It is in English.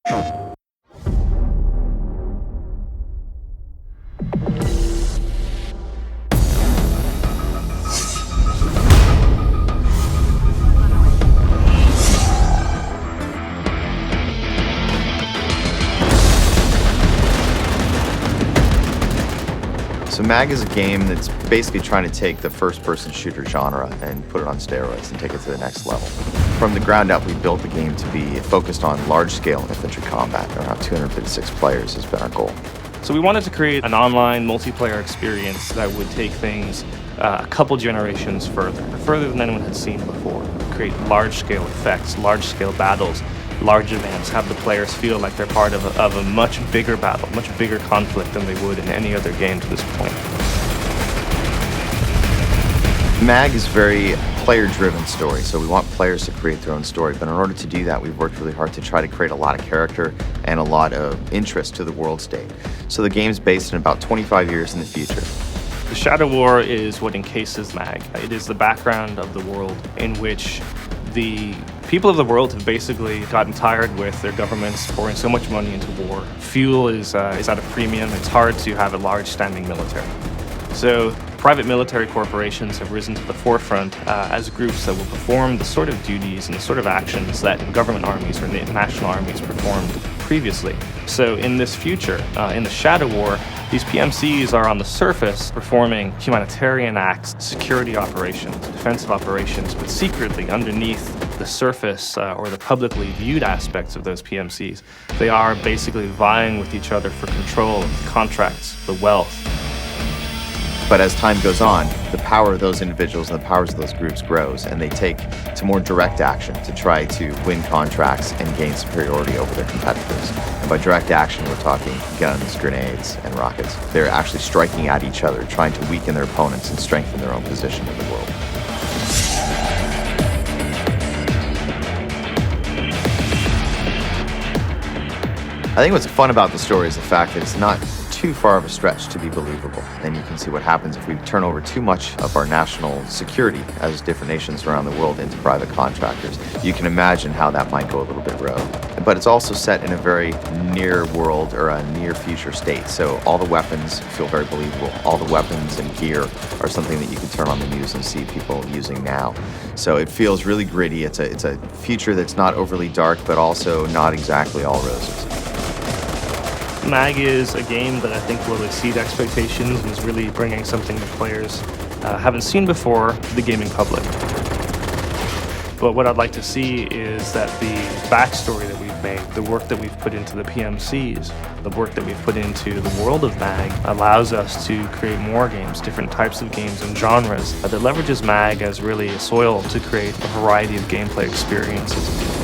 So m.a.g is a game that's basically trying to take the first-person shooter genre and put it on steroids and take it to the next level. From the ground up, we built the game to be focused on large-scale infantry combat. Around 256 players has been our goal. So we wanted to create an online multiplayer experience that would take things a couple generations further than anyone had seen before. Create large-scale effects, large-scale battles, large events, have the players feel like they're part of a much bigger battle, much bigger conflict than they would in any other game to this point. m.a.g is a very player-driven story, so we want players to create their own story, but in order to do that, we've worked really hard to try to create a lot of character and a lot of interest to the world state. So the game's based in about 25 years in the future. The Shadow War is what encases m.a.g. It is the background of the world in which the people of the world have basically gotten tired with their governments pouring so much money into war. Fuel is at a premium. It's hard to have a large standing military. So private military corporations have risen to the forefront as groups that will perform the sort of duties and the sort of actions that government armies or national armies performed previously. So in this future, in the Shadow War, these PMCs are on the surface performing humanitarian acts, security operations, defensive operations, but secretly underneath the surface or the publicly viewed aspects of those PMCs, they are basically vying with each other for control of the contracts, the wealth. But as time goes on, the power of those individuals and the powers of those groups grows, and they take to more direct action to try to win contracts and gain superiority over their competitors. And by direct action, we're talking guns, grenades, and rockets. They're actually striking at each other, trying to weaken their opponents and strengthen their own position in the world. I think what's fun about the story is the fact that it's not too far of a stretch to be believable. And you can see what happens if we turn over too much of our national security as different nations around the world into private contractors. You can imagine how that might go a little bit rogue. But it's also set in a very near world or a near future state. So all the weapons feel very believable. All the weapons and gear are something that you can turn on the news and see people using now. So it feels really gritty. It's a future that's not overly dark, but also not exactly all roses. m.a.g is a game that I think will exceed expectations and is really bringing something that players haven't seen before to the gaming public. But what I'd like to see is that the backstory that we've made, the work that we've put into the PMCs, the work that we've put into the world of m.a.g allows us to create more games, different types of games and genres that leverages m.a.g as really a soil to create a variety of gameplay experiences.